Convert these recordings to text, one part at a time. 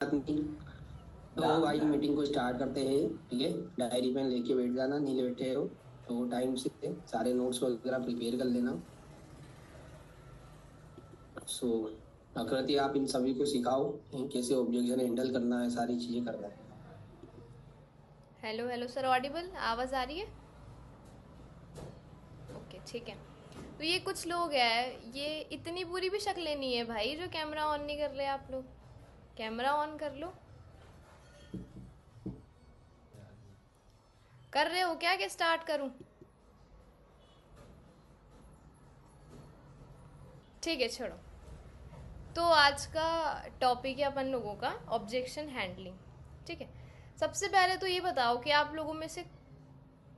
Meeting. तो भाई meeting को स्टार्ट करते हैं। ठीक है, डायरी पेन लेके बैठ जाना, नहीं बैठे हो तो टाइम से सारे नोट्स वगैरह प्रिपेयर कर लेना। सो आकृति, आप इन सभी को सिखाओ कैसे ऑब्जेक्शन हैंडल करना है, सारी चीजें करना है। हेलो हेलो सर, ऑडिबल आवाज़ आ रही है? ओके ठीक है। तो ये कुछ लोग हैं, ये इतनी बुरी भी शक्लें नहीं है भाई जो कैमरा ऑन नहीं कर रहे। आप लोग कैमरा ऑन कर लो। कर रहे हो क्या कि स्टार्ट करूं? ठीक है, छोड़ो। तो आज का टॉपिक है अपन लोगों का ऑब्जेक्शन हैंडलिंग। ठीक है। सबसे पहले तो ये बताओ कि आप लोगों में से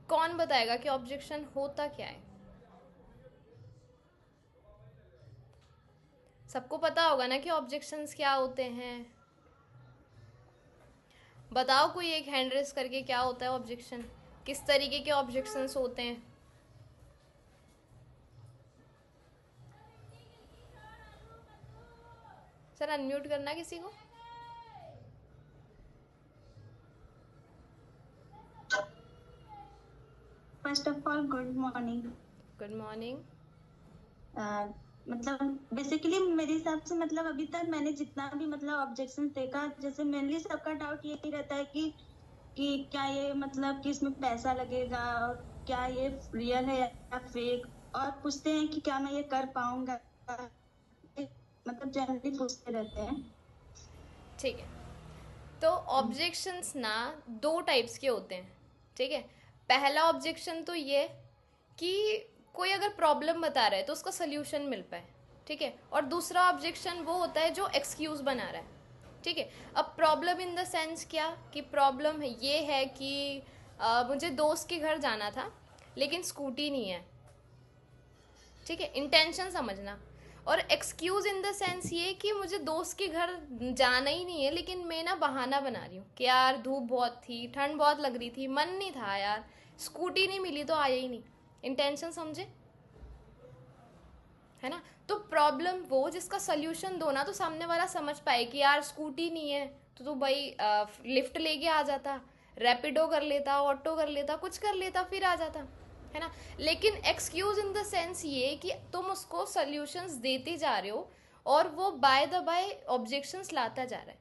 कौन बताएगा कि ऑब्जेक्शन होता क्या है? सबको पता होगा ना कि ऑब्जेक्शंस क्या होते हैं। बताओ कोई एक हैंड रेस करके, क्या होता है ऑब्जेक्शन, किस तरीके के ऑब्जेक्शंस होते हैं। सर अनम्यूट करना किसी को। First of all good morning. Good morning. मतलब बेसिकली मेरे हिसाब से मतलब अभी तक मैंने जितना भी मतलब ऑब्जेक्शन देखा, जैसे मेनली सबका डाउट यही रहता है कि क्या ये मतलब कि इसमें पैसा लगेगा, और क्या ये रियल है या फेक, और पूछते हैं कि क्या मैं ये कर पाऊंगा, मतलब जनरली पूछते रहते हैं। ठीक है। तो ऑब्जेक्शंस ना दो टाइप्स के होते हैं। ठीक है। पहला ऑब्जेक्शन तो ये कि कोई अगर प्रॉब्लम बता रहा है तो उसका सोल्यूशन मिल पाए। ठीक है। और दूसरा ऑब्जेक्शन वो होता है जो एक्सक्यूज बना रहा है। ठीक है। अब प्रॉब्लम इन द सेंस क्या, कि प्रॉब्लम ये है कि मुझे दोस्त के घर जाना था लेकिन स्कूटी नहीं है। ठीक है, इंटेंशन समझना। और एक्सक्यूज इन द सेंस ये कि मुझे दोस्त के घर जाना ही नहीं है, लेकिन मैं ना बहाना बना रही हूँ कि यार धूप बहुत थी, ठंड बहुत लग रही थी, मन नहीं था यार, स्कूटी नहीं मिली तो आया ही नहीं। इंटेंशन समझे? है ना? तो प्रॉब्लम वो जिसका सोल्यूशन दो ना, तो सामने वाला समझ पाए कि यार स्कूटी नहीं है तो भाई लिफ्ट लेके आ जाता, रैपिडो कर लेता, ऑटो कर लेता, कुछ कर लेता, फिर आ जाता। है ना? लेकिन एक्सक्यूज इन द सेंस ये कि तुम उसको सोल्यूशंस देते जा रहे हो और वो बाय द बाय ऑब्जेक्शंस लाता जा रहा है।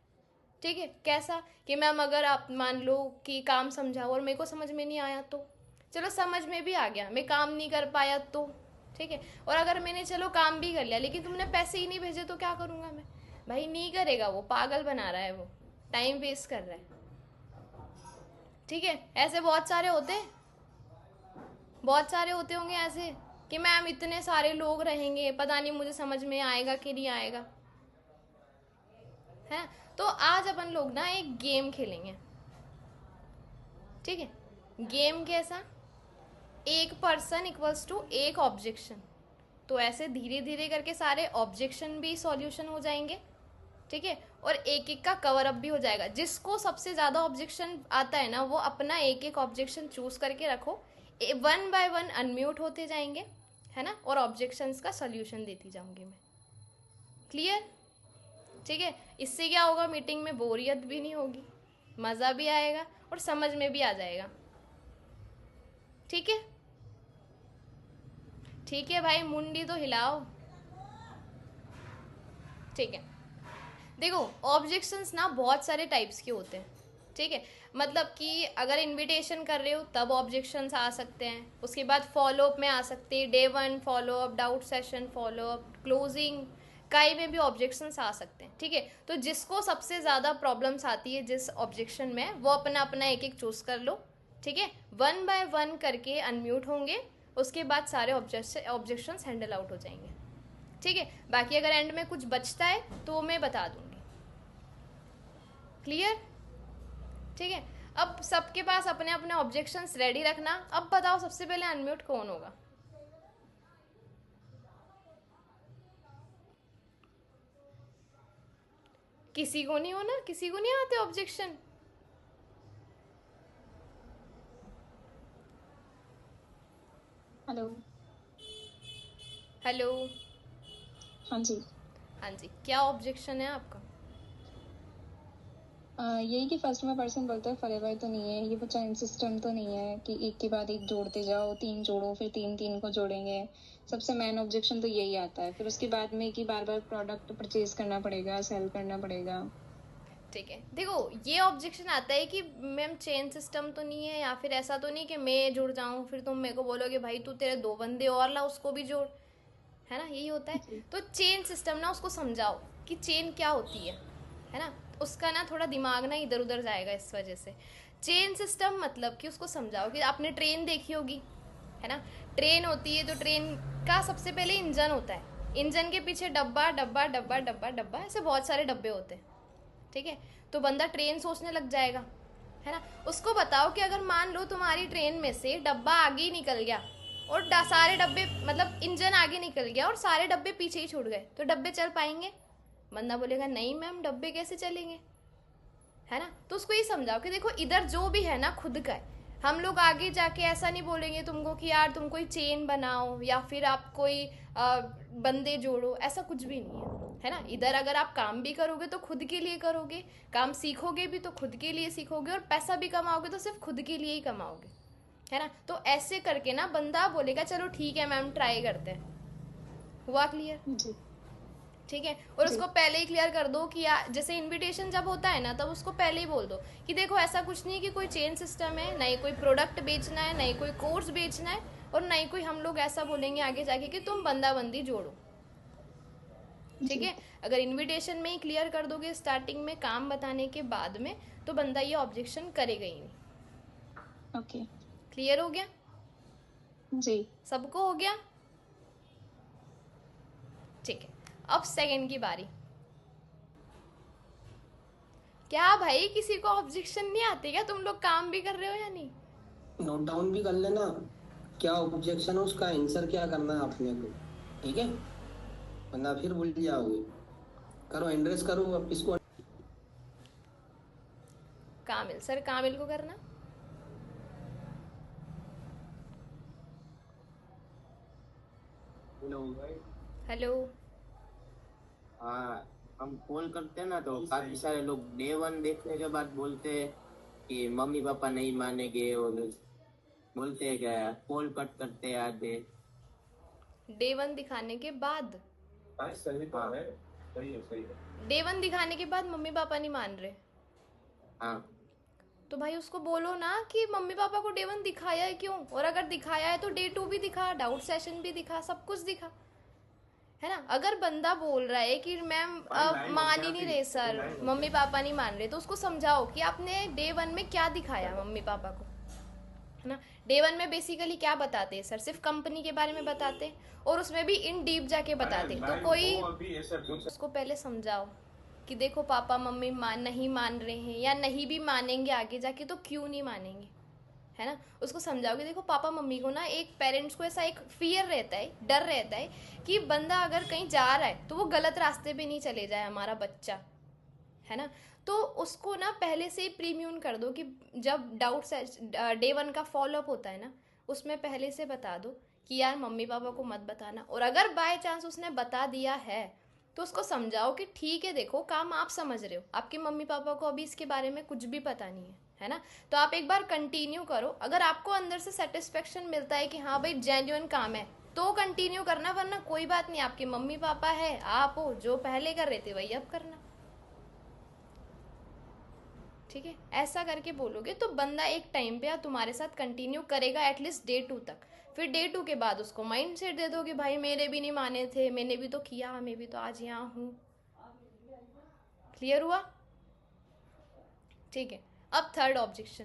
ठीक है। कैसा कि मैम अगर आप मान लो कि काम समझाओ और मेरे को समझ में नहीं आया तो, चलो समझ में भी आ गया, मैं काम नहीं कर पाया तो, ठीक है। और अगर मैंने चलो काम भी कर लिया लेकिन तुमने पैसे ही नहीं भेजे तो क्या करूँगा मैं? भाई नहीं करेगा, वो पागल बना रहा है, वो टाइम वेस्ट कर रहा है। ठीक है। ऐसे बहुत सारे होते हैं, बहुत सारे होते होंगे ऐसे कि मैम इतने सारे लोग रहेंगे, पता नहीं मुझे समझ में आएगा कि नहीं आएगा। है ना? तो आज अपन लोग ना एक गेम खेलेंगे। ठीक है। गेम कैसा? एक पर्सन इक्वल्स टू एक ऑब्जेक्शन। तो ऐसे धीरे धीरे करके सारे ऑब्जेक्शन भी सॉल्यूशन हो जाएंगे। ठीक है। और एक एक का कवर अप भी हो जाएगा। जिसको सबसे ज्यादा ऑब्जेक्शन आता है ना, वो अपना एक एक ऑब्जेक्शन चूज करके रखो, वन बाय वन अनम्यूट होते जाएंगे। है ना? और ऑब्जेक्शंस का सॉल्यूशन देती जाऊंगी मैं। क्लियर? ठीक है। इससे क्या होगा, मीटिंग में बोरियत भी नहीं होगी, मज़ा भी आएगा और समझ में भी आ जाएगा। ठीक है? ठीक है भाई, मुंडी तो हिलाओ। ठीक है। देखो, ऑब्जेक्शंस ना बहुत सारे टाइप्स के होते हैं। ठीक है। मतलब कि अगर इनविटेशन कर रहे हो तब ऑब्जेक्शंस आ सकते हैं, उसके बाद फॉलो अप में आ सकते हैं, day one follow up, doubt session follow up, closing काई में भी ऑब्जेक्शंस आ सकते हैं। ठीक है। तो जिसको सबसे ज़्यादा प्रॉब्लम्स आती है जिस ऑब्जेक्शन में, वो अपना अपना एक एक चूज कर लो। ठीक है। वन बाय वन करके अनम्यूट होंगे, उसके बाद सारे ऑब्जेक्शंस हैंडल आउट हो जाएंगे। ठीक है। बाकी अगर एंड में कुछ बचता है तो मैं बता दूंगी। क्लियर? ठीक है। अब सबके पास अपने अपने ऑब्जेक्शंस रेडी रखना। अब बताओ सबसे पहले अनम्यूट कौन होगा? किसी को नहीं होना, किसी को नहीं आते ऑब्जेक्शन। हेलो। हेलो। हाँ जी। हाँ जी, क्या ऑब्जेक्शन है आपका? यही कि फर्स्ट में पर्सन बोलता है फॉरएवर तो नहीं है, ये वो चेन सिस्टम तो नहीं है कि एक के बाद एक जोड़ते जाओ, 3 जोड़ो फिर 3 को जोड़ेंगे। सबसे मेन ऑब्जेक्शन तो यही आता है। फिर उसके बाद में कि बार बार प्रोडक्ट परचेज करना पड़ेगा, सेल करना पड़ेगा। ठीक है, देखो ये ऑब्जेक्शन आता है कि मैम चेन सिस्टम तो नहीं है, या फिर ऐसा तो नहीं कि मैं जुड़ जाऊं फिर तुम मेरे को बोलोगे भाई तू तेरे 2 बंदे और ला उसको भी जोड़, है ना, यही होता है। तो चेन सिस्टम ना उसको समझाओ कि चेन क्या होती है ना, उसका ना थोड़ा दिमाग ना इधर उधर जाएगा इस वजह से। चेन सिस्टम मतलब कि उसको समझाओ कि आपने ट्रेन देखी होगी, है ना, ट्रेन होती है तो ट्रेन का सबसे पहले इंजन होता है, इंजन के पीछे डब्बा डब्बा डब्बा डब्बा डब्बा, ऐसे बहुत सारे डब्बे होते हैं, ठीक है। तो बंदा ट्रेन सोचने लग जाएगा, है ना। उसको बताओ कि अगर मान लो तुम्हारी ट्रेन में से डब्बा आगे ही निकल गया और सारे डब्बे, मतलब इंजन आगे निकल गया और सारे डब्बे पीछे ही छूट गए, तो डब्बे चल पाएंगे? बंदा बोलेगा नहीं मैम डब्बे कैसे चलेंगे, है ना। तो उसको ये समझाओ कि देखो इधर जो भी है ना खुद का है, हम लोग आगे जाके ऐसा नहीं बोलेंगे तुमको कि यार तुम कोई चेन बनाओ या फिर आप कोई बंदे जोड़ो, ऐसा कुछ भी नहीं है ना। इधर अगर आप काम भी करोगे तो खुद के लिए करोगे, काम सीखोगे भी तो खुद के लिए सीखोगे, और पैसा भी कमाओगे तो सिर्फ खुद के लिए ही कमाओगे, है ना। तो ऐसे करके ना बंदा बोलेगा चलो ठीक है मैम ट्राई करते हैं। हुआ क्लियर? जी ठीक है। और उसको पहले ही क्लियर कर दो कि जैसे इनविटेशन जब होता है ना तब उसको पहले ही बोल दो कि देखो ऐसा कुछ नहीं है कि कोई चेन सिस्टम है, ना ही कोई प्रोडक्ट बेचना है, ना ही कोई कोर्स बेचना है, और ना ही कोई हम लोग ऐसा बोलेंगे आगे जाके कि तुम बंदा बंदी जोड़ो, ठीक है। अगर इनविटेशन में ही क्लियर कर दोगे स्टार्टिंग में काम बताने के बाद में, तो बंदा ये ऑब्जेक्शन करेगा ही नहीं। ओके, क्लियर हो गया? जी सबको हो गया? ठीक है। अब सेकंड की बारी। क्या भाई किसी को ऑब्जेक्शन नहीं आती क्या? तुम लोग काम भी कर रहे हो या नहीं? नोट डाउन भी कर लेना क्या ऑब्जेक्शन है, उसका आंसर क्या करना है आपने को, ठीक है, वरना फिर भूल जाओगे। करो एड्रेस करो अब इसको। कामिल सर, कामिल को करना। हेलो। हाँ, हम कॉल करते हैं ना तो काफी सारे लोग डे 1 देखने के बाद बोलते हैं कि मम्मी पापा नहीं मानेंगे, और बोलते हैं क्या कॉल कट करते हैं आधे। डे 1 दिखाने के बाद, सही है। डे 1 दिखाने के बाद मम्मी पापा नहीं मान रहे, हाँ, तो भाई उसको बोलो ना कि मम्मी पापा को डे 1 दिखाया है क्यों, और अगर दिखाया है तो डे 2 भी दिखा, डाउट सेशन भी दिखा, सब कुछ दिखा, है ना। अगर बंदा बोल रहा है कि मैम मान ही नहीं रहे सर, मम्मी पापा नहीं मान रहे, तो उसको समझाओ कि आपने डे 1 में क्या दिखाया मम्मी पापा को, है ना। डे 1 में बेसिकली क्या बताते हैं सर, सिर्फ कंपनी के बारे में बताते हैं, और उसमें भी इन डीप जाके बताते हैं। तो कोई उसको पहले समझाओ कि देखो पापा मम्मी नहीं मान रहे हैं, या नहीं भी मानेंगे आगे जाके तो क्यों नहीं मानेंगे, है ना। उसको समझाओ कि देखो पापा मम्मी को ना, एक पेरेंट्स को ऐसा एक फियर रहता है, डर रहता है कि बंदा अगर कहीं जा रहा है तो वो गलत रास्ते पे नहीं चले जाए हमारा बच्चा, है ना। तो उसको ना पहले से ही प्रीम्यून कर दो कि जब डे 1 का फॉलोअप होता है ना, उसमें पहले से बता दो कि यार मम्मी पापा को मत बताना, और अगर बाय चांस उसने बता दिया है तो उसको समझाओ कि ठीक है देखो काम आप समझ रहे हो, आपके मम्मी पापा को अभी इसके बारे में कुछ भी पता नहीं है ना। तो आप एक बार कंटिन्यू करो, अगर आपको अंदर से सेटिस्फेक्शन मिलता है कि हाँ भाई जेन्युइन काम है तो कंटिन्यू करना, वरना कोई बात नहीं, आपके मम्मी पापा है, आप हो, जो पहले कर रहे थे वही अब करना, ठीक है। ऐसा करके बोलोगे तो बंदा एक टाइम पे तुम्हारे साथ कंटिन्यू करेगा एटलीस्ट डे 2 तक। फिर डे 2 के बाद उसको माइंड सेट दे दो कि भाई मेरे भी नहीं माने थे, मैंने भी तो किया, मैं भी तो आज यहाँ हूँ। क्लियर हुआ? ठीक है। अब थर्ड ऑब्जेक्शन।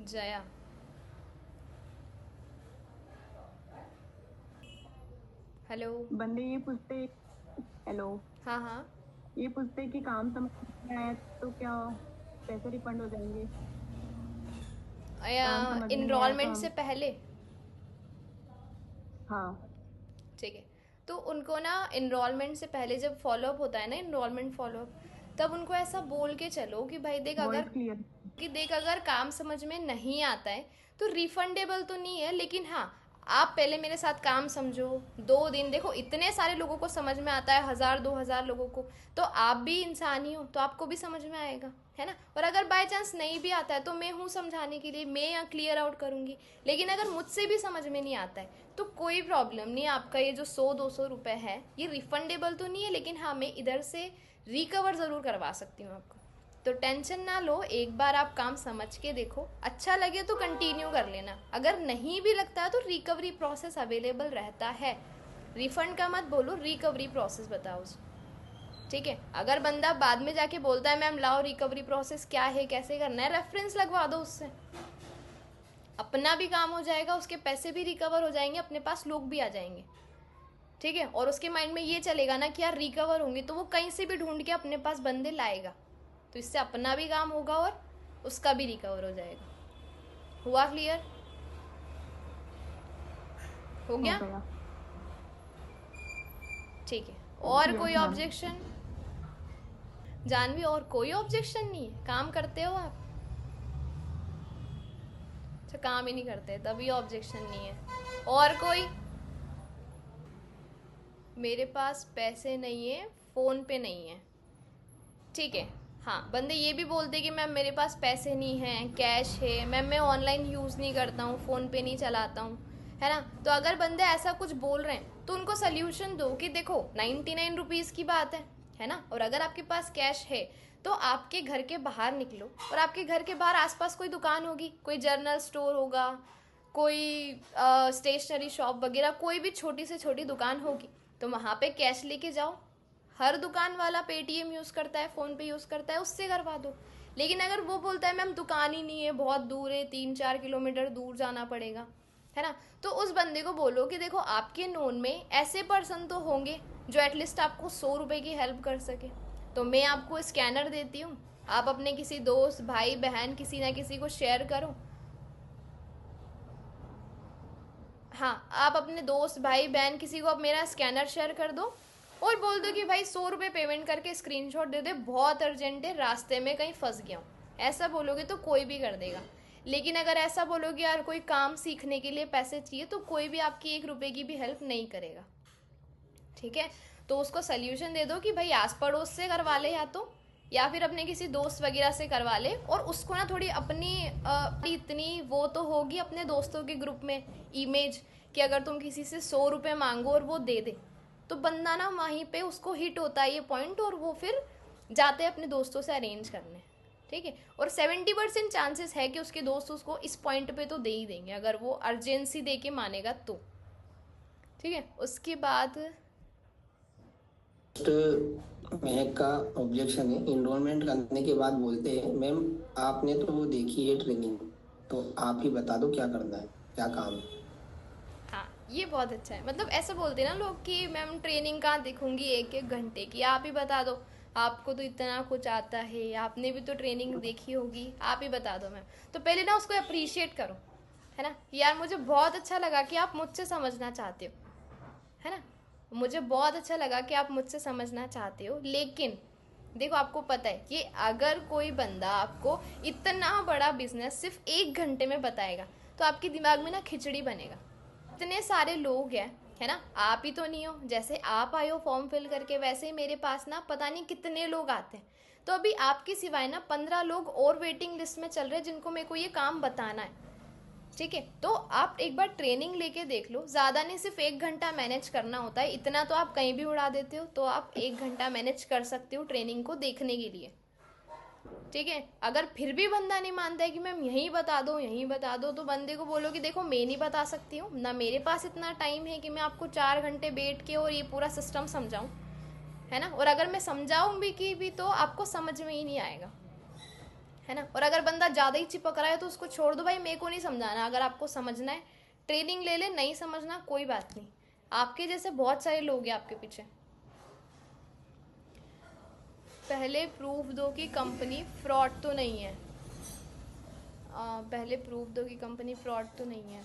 जया। हेलो। बंदे ये पूछते, हेलो, हाँ हाँ, ये पूछते कि काम समझ में आया तो क्या पैसे रिफंड हो जाएंगे? काम समझ में नहीं आया इनरोलमेंट तो से पहले, हाँ ठीक है। तो उनको ना इनरोलमेंट से पहले जब फॉलोअप होता है ना, इनरोलमेंट फॉलोअप, तब उनको ऐसा बोल के चलो कि भाई देख वॉइस अगर क्लियर। अगर काम समझ में नहीं आता है तो रिफंडेबल तो नहीं है, लेकिन हाँ आप पहले मेरे साथ काम समझो, 2 दिन देखो, इतने सारे लोगों को समझ में आता है, 1000-2000 लोगों को, तो आप भी इंसान ही हो, तो आपको भी समझ में आएगा, है ना। और अगर बाय चांस नहीं भी आता है तो मैं हूँ समझाने के लिए, मैं यहाँ क्लियर आउट करूँगी। लेकिन अगर मुझसे भी समझ में नहीं आता है तो कोई प्रॉब्लम नहीं, आपका ये जो 100-200 रुपये है ये रिफंडेबल तो नहीं है, लेकिन हाँ मैं इधर से रिकवर ज़रूर करवा सकती हूँ आपको। तो टेंशन ना लो, एक बार आप काम समझ के देखो, अच्छा लगे तो कंटिन्यू कर लेना, अगर नहीं भी लगता है तो रिकवरी प्रोसेस अवेलेबल रहता है। रिफंड का मत बोलो, रिकवरी प्रोसेस बताओ उसको, ठीक है। अगर बंदा बाद में जाके बोलता है मैम लाओ रिकवरी प्रोसेस क्या है, कैसे करना है, रेफरेंस लगवा दो उससे, अपना भी काम हो जाएगा, उसके पैसे भी रिकवर हो जाएंगे, अपने पास लोग भी आ जाएंगे, ठीक है। और उसके माइंड में ये चलेगा ना कि यार रिकवर होंगे, तो वो कहीं से भी ढूंढ के अपने पास बंदे लाएगा, तो इससे अपना भी काम होगा और उसका भी रिकवर हो जाएगा। हुआ क्लियर? हो गया? ठीक है। और कोई ऑब्जेक्शन? जानवी, और कोई ऑब्जेक्शन नहीं है? काम करते हो आप? अच्छा, काम ही नहीं करते तभी ऑब्जेक्शन नहीं है। और कोई? मेरे पास पैसे नहीं है, फोन पे नहीं है, ठीक है। हाँ, बंदे ये भी बोलते कि मैम मेरे पास पैसे नहीं हैं, कैश है, मैम मैं ऑनलाइन यूज़ नहीं करता हूँ, फ़ोन पे नहीं चलाता हूँ, है ना। तो अगर बंदे ऐसा कुछ बोल रहे हैं तो उनको सोल्यूशन दो कि देखो 99 रुपीज़ की बात है ना। और अगर आपके पास कैश है तो आपके घर के बाहर निकलो, और आपके घर के बाहर आसपास कोई दुकान होगी, कोई जर्नल स्टोर होगा, कोई स्टेशनरी शॉप वगैरह, कोई भी छोटी से छोटी दुकान होगी, तो वहाँ पे कैश लेके जाओ। हर दुकान वाला पेटीएम यूज़ करता है, फ़ोन पे यूज़ करता है, उससे करवा दो। लेकिन अगर वो बोलता है मैम दुकान ही नहीं है, बहुत दूर है, 3-4 किलोमीटर दूर जाना पड़ेगा, है ना, तो उस बंदे को बोलो कि देखो आपके नोन में ऐसे पर्सन तो होंगे जो एटलीस्ट आपको 100 रुपये की हेल्प कर सके, तो मैं आपको स्कैनर देती हूँ, आप अपने किसी दोस्त भाई बहन किसी ना किसी को शेयर करो। हाँ, आप अपने दोस्त भाई बहन किसी को अब मेरा स्कैनर शेयर कर दो और बोल दो कि भाई 100 रुपये पेमेंट करके स्क्रीनशॉट दे दे, बहुत अर्जेंट है, रास्ते में कहीं फंस गया हूँ। ऐसा बोलोगे तो कोई भी कर देगा। लेकिन अगर ऐसा बोलोगे यार कोई काम सीखने के लिए पैसे चाहिए, तो कोई भी आपकी 1 रुपये की भी हेल्प नहीं करेगा, ठीक है। तो उसको सोल्यूशन दे दो कि भाई आस पड़ोस से करवा ले, या फिर अपने किसी दोस्त वगैरह से करवा ले, और उसको ना थोड़ी अपनी इतनी वो तो होगी अपने दोस्तों के ग्रुप में इमेज कि अगर तुम किसी से 100 रुपये मांगो और वो दे दे, तो बंदा ना वहीं पे उसको हिट होता है ये पॉइंट, और वो फिर जाते हैं अपने दोस्तों से अरेंज करने, ठीक है। और 70% चांसेस है कि उसके दोस्त उसको इस पॉइंट पे तो दे ही देंगे, अगर वो अर्जेंसी दे के मानेगा तो, ठीक है। उसके बाद महक का ऑब्जेक्शन है, इनरोलमेंट करने के बाद बोलते हैं मैम आपने तो वो देखी है ट्रेनिंग, तो आप ही बता दो क्या करना है, क्या काम है। हाँ, ये बहुत अच्छा है। मतलब ऐसा बोलते हैं ना लोग कि मैम ट्रेनिंग कहाँ दिखूंगी 1-1 घंटे की, आप ही बता दो, आपको तो इतना कुछ आता है, आपने भी तो ट्रेनिंग देखी होगी, आप ही बता दो मैम। तो पहले ना उसको अप्रिशिएट करो, है ना, यार मुझे बहुत अच्छा लगा कि आप मुझसे समझना चाहते हो, है ना, मुझे बहुत अच्छा लगा कि आप मुझसे समझना चाहते हो। लेकिन देखो आपको पता है कि अगर कोई बंदा आपको इतना बड़ा बिजनेस सिर्फ 1 घंटे में बताएगा तो आपके दिमाग में ना खिचड़ी बनेगा। इतने सारे लोग हैं, है ना, आप ही तो नहीं हो, जैसे आप आए हो फॉर्म फिल करके, वैसे ही मेरे पास ना पता नहीं कितने लोग आते हैं। तो अभी आपके सिवाय ना 15 लोग और वेटिंग लिस्ट में चल रहे हैं जिनको मेरे को ये काम बताना है, ठीक है। तो आप एक बार ट्रेनिंग लेके देख लो, ज़्यादा नहीं, सिर्फ 1 घंटा मैनेज करना होता है, इतना तो आप कहीं भी उड़ा देते हो, तो आप 1 घंटा मैनेज कर सकते हो ट्रेनिंग को देखने के लिए, ठीक है। अगर फिर भी बंदा नहीं मानता है कि मैम यहीं बता दो यहीं बता दो, तो बंदे को बोलो कि देखो मैं नहीं बता सकती हूँ ना, मेरे पास इतना टाइम है कि मैं आपको 4 घंटे बैठ के और ये पूरा सिस्टम समझाऊँ, है ना। और अगर मैं समझाऊँ भी तो आपको समझ में ही नहीं आएगा, है ना। और अगर बंदा ज़्यादा ही चिपक रहा है तो उसको छोड़ दो, भाई मेरे को नहीं समझाना, अगर आपको समझना है ट्रेनिंग ले ले, नहीं समझना कोई बात नहीं, आपके जैसे बहुत सारे लोग हैं आपके पीछे। पहले प्रूफ दो कि कंपनी फ्रॉड तो नहीं है, पहले प्रूफ दो कि कंपनी फ्रॉड तो नहीं है,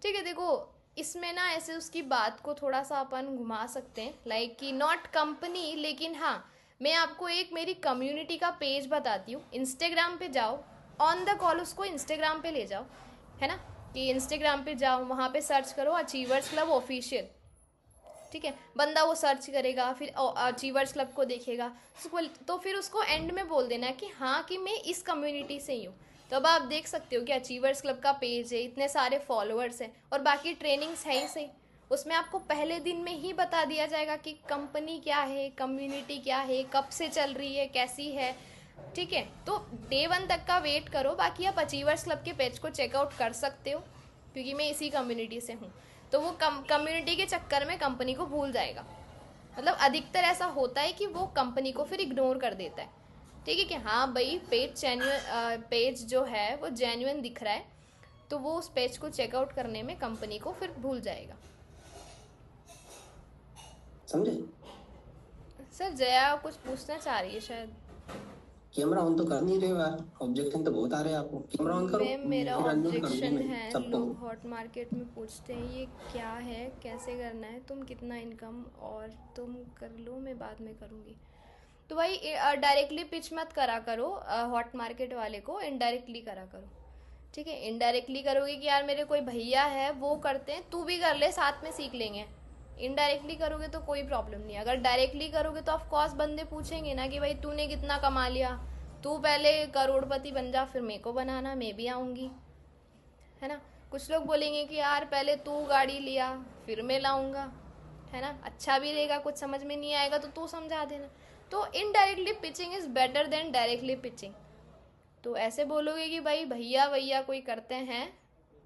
ठीक है। देखो इसमें ना ऐसे उसकी बात को थोड़ा सा अपन घुमा सकते हैं, लाइक कि नॉट कंपनी, लेकिन हाँ मैं आपको एक मेरी कम्युनिटी का पेज बताती हूँ, इंस्टाग्राम पे जाओ, ऑन द कॉल उसको इंस्टाग्राम पे ले जाओ, है ना, कि इंस्टाग्राम पे जाओ, वहाँ पे सर्च करो अचीवर्स क्लब ऑफिशियल, ठीक है। बंदा वो सर्च करेगा, फिर अचीवर्स क्लब को देखेगा, तो फिर उसको एंड में बोल देना है कि हाँ कि मैं इस कम्युनिटी से ही हूँ। तो अब आप देख सकते हो कि अचीवर्स क्लब का पेज है, इतने सारे फॉलोअर्स हैं, और बाकी ट्रेनिंग्स है ही सही। उसमें आपको पहले दिन में ही बता दिया जाएगा कि कंपनी क्या है, कम्युनिटी क्या है, कब से चल रही है, कैसी है, ठीक है। तो डे 1 तक का वेट करो। बाकी आप अचीवर्स क्लब के पेज को चेकआउट कर सकते हो, क्योंकि मैं इसी कम्युनिटी से हूँ। तो वो कम्युनिटी के चक्कर में कंपनी को भूल जाएगा। मतलब अधिकतर ऐसा होता है कि वो कंपनी को फिर इग्नोर कर देता है, ठीक है, कि हाँ भाई पेज जो है वो जेन्युइन दिख रहा है, तो वो उस पेज को चेकआउट करने में कंपनी को फिर भूल जाएगा। समझे? सर जया कुछ पूछना चाह रही है शायद। कैमरा ऑन तो कर नहीं रहे हो यार, ऑब्जेक्शन तो बहुत आ रहे हैं आपको। कैमरा ऑन करो, मैम मेरा फिर अनम्यूट कर दूंगी ऑब्जेक्शन मैं है, सबको। लोग हॉट मार्केट में पूछते हैं ये क्या है, कैसे करना है, तुम कितना इनकम, और तुम कर लो, मैं बाद में करूँगी। तो भाई डायरेक्टली पिच मत करा करो हॉट मार्केट वाले को, इनडायरेक्टली करा करो, ठीक है। इनडायरेक्टली करोगे कि यार मेरे कोई भैया है वो करते हैं, तू भी कर ले, साथ में सीख लेंगे। इनडायरेक्टली करोगे तो कोई प्रॉब्लम नहीं। अगर डायरेक्टली करोगे तो ऑफ कोर्स बंदे पूछेंगे ना कि भाई तूने कितना कमा लिया, तू पहले करोड़पति बन जा, फिर मेरे को बनाना, मैं भी आऊँगी, है ना। कुछ लोग बोलेंगे कि यार पहले तू गाड़ी लिया फिर मैं लाऊंगा, है ना, अच्छा भी रहेगा, कुछ समझ में नहीं आएगा तो तू समझा देना। तो indirectly pitching is better than directly pitching. तो ऐसे बोलोगे कि भाई भैया भैया कोई करते हैं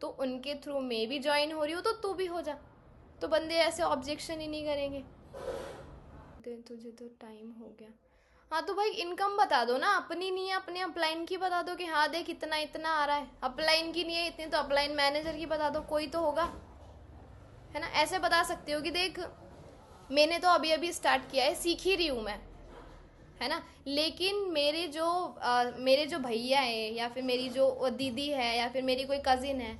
तो उनके थ्रू मैं भी ज्वाइन हो रही हूँ तो तू भी हो जा, तो बंदे ऐसे ऑब्जेक्शन ही नहीं करेंगे। तुझे तो टाइम हो गया। हाँ तो भाई इनकम बता दो ना, अपनी नहीं है, अपने अपलाइन की बता दो कि हाँ देख इतना इतना आ रहा है। अपलाइन की नहीं है इतनी तो अपलाइन मैनेजर की बता दो, कोई तो होगा, है ना। ऐसे बता सकते हो कि देख मैंने तो अभी अभी स्टार्ट किया है, सीख ही रही हूँ मैं, है ना, लेकिन मेरे जो भैया है या फिर मेरी जो दीदी है या फिर मेरी कोई कजिन है,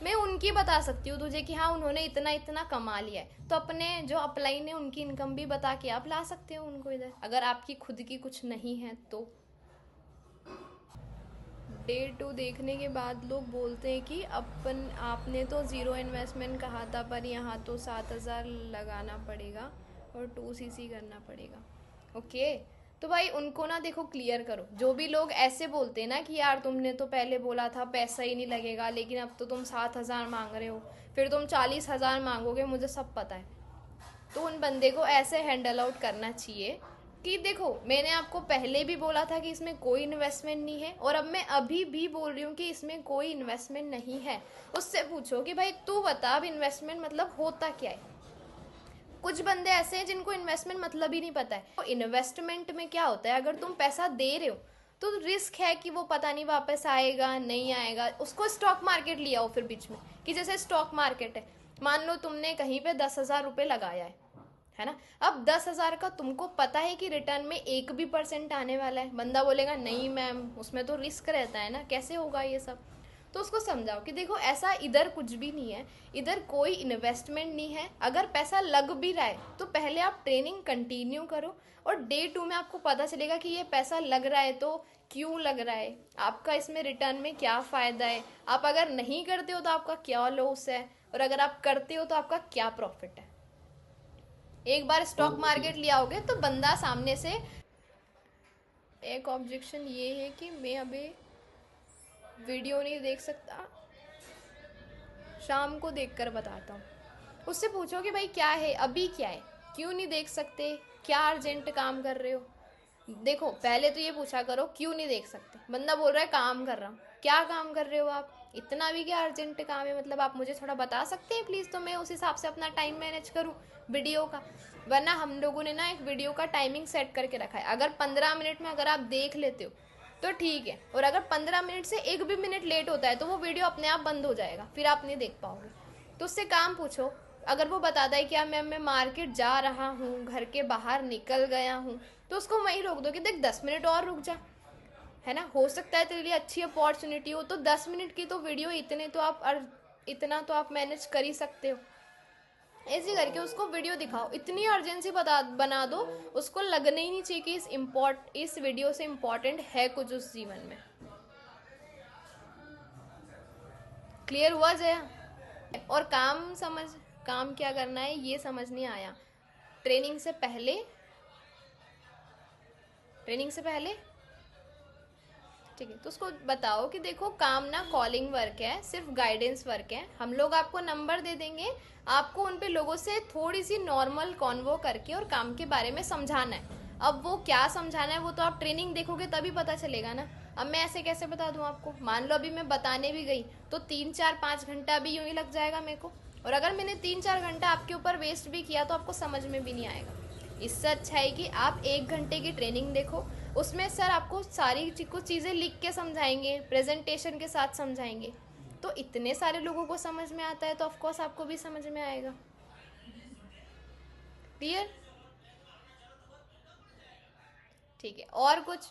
मैं उनकी बता सकती हूँ तुझे कि हाँ उन्होंने इतना इतना कमा लिया है। तो अपने जो अपलाइन है उनकी इनकम भी बता के आप ला सकते हो उनको इधर, अगर आपकी खुद की कुछ नहीं है तो। डे 2 देखने के बाद लोग बोलते हैं कि आपने तो ज़ीरो इन्वेस्टमेंट कहा था, पर यहाँ तो 7,000 लगाना पड़ेगा और 2cc करना पड़ेगा। ओके तो भाई उनको ना देखो क्लियर करो। जो भी लोग ऐसे बोलते हैं ना कि यार तुमने तो पहले बोला था पैसा ही नहीं लगेगा, लेकिन अब तो तुम 7,000 मांग रहे हो, फिर तुम 40,000 मांगोगे, मुझे सब पता है। तो उन बंदे को ऐसे हैंडल आउट करना चाहिए कि देखो मैंने आपको पहले भी बोला था कि इसमें कोई इन्वेस्टमेंट नहीं है, और अब मैं अभी भी बोल रही हूँ कि इसमें कोई इन्वेस्टमेंट नहीं है। उससे पूछो कि भाई तू बता अब इन्वेस्टमेंट मतलब होता क्या है। कुछ बंदे ऐसे हैं जिनको इन्वेस्टमेंट मतलब ही नहीं पता है। तो इन्वेस्टमेंट में क्या होता है, अगर तुम पैसा दे रहे हो तो रिस्क है कि वो पता नहीं वापस आएगा नहीं आएगा। उसको स्टॉक मार्केट लिया हो फिर बीच में, कि जैसे स्टॉक मार्केट है, मान लो तुमने कहीं पे 10,000 रुपये लगाया है ना। अब 10,000 का तुमको पता है कि रिटर्न में 1% आने वाला है। बंदा बोलेगा नहीं मैम उसमें तो रिस्क रहता है ना, कैसे होगा ये सब। तो उसको समझाओ कि देखो ऐसा इधर कुछ भी नहीं है, इधर कोई इन्वेस्टमेंट नहीं है। अगर पैसा लग भी रहा है तो पहले आप ट्रेनिंग कंटिन्यू करो, और डे 2 में आपको पता चलेगा कि ये पैसा लग रहा है तो क्यों लग रहा है, आपका इसमें रिटर्न में क्या फ़ायदा है, आप अगर नहीं करते हो तो आपका क्या लॉस है, और अगर आप करते हो तो आपका क्या प्रॉफिट है। एक बार स्टॉक मार्केट लिया होगे तो बंदा सामने से। एक ऑब्जेक्शन ये है कि मैं अभी वीडियो नहीं देख सकता, शाम को देखकर बताता हूँ। उससे पूछो कि भाई क्या है, अभी क्या है, क्यों नहीं देख सकते, क्या अर्जेंट काम कर रहे हो। देखो पहले तो ये पूछा करो क्यों नहीं देख सकते। बंदा बोल रहा है काम कर रहा हूँ, क्या काम कर रहे हो आप, इतना भी क्या अर्जेंट काम है, मतलब आप मुझे थोड़ा बता सकते हैं प्लीज़, तो मैं उस हिसाब से अपना टाइम मैनेज करूँ वीडियो का। वरना हम लोगों ने ना एक वीडियो का टाइमिंग सेट करके रखा है, अगर 15 मिनट में अगर आप देख लेते हो तो ठीक है, और अगर 15 मिनट से एक भी मिनट लेट होता है तो वो वीडियो अपने आप बंद हो जाएगा, फिर आप नहीं देख पाओगे। तो उससे काम पूछो। अगर वो बताता है कि यार मैं मार्केट जा रहा हूँ, घर के बाहर निकल गया हूँ, तो उसको वहीं रोक दो कि देख 10 मिनट और रुक जा, है ना, हो सकता है तेरे लिए अच्छी अपॉर्चुनिटी हो। तो 10 मिनट की तो वीडियो इतना तो आप मैनेज कर ही सकते हो। ऐसे करके उसको वीडियो दिखाओ, इतनी अर्जेंसी बना दो, उसको लगना ही नहीं चाहिए कि इस वीडियो से इम्पोर्टेंट है कुछ उस जीवन में। क्लियर हुआ जया? और काम क्या करना है ये समझ नहीं आया। ट्रेनिंग से पहले ठीक है, तो उसको बताओ कि देखो काम ना कॉलिंग वर्क है, सिर्फ गाइडेंस वर्क है। हम लोग आपको नंबर दे देंगे, आपको उन पे लोगों से थोड़ी सी नॉर्मल कॉन्वो करके और काम के बारे में समझाना है। अब वो क्या समझाना है वो तो आप ट्रेनिंग देखोगे तभी पता चलेगा ना। अब मैं ऐसे कैसे बता दूं आपको? मान लो अभी मैं बताने भी गई तो 3-4-5 घंटा भी यूं ही लग जाएगा मेरे को, और अगर मैंने 3-4 घंटा आपके ऊपर वेस्ट भी किया तो आपको समझ में भी नहीं आएगा। इससे अच्छा है कि आप 1 घंटे की ट्रेनिंग देखो, उसमें सर आपको सारी कुछ चीज़ें लिख के समझाएंगे, प्रेजेंटेशन के साथ समझाएंगे, तो इतने सारे लोगों को समझ में आता है तो ऑफकोर्स आपको भी समझ में आएगा। क्लियर? ठीक है, और कुछ?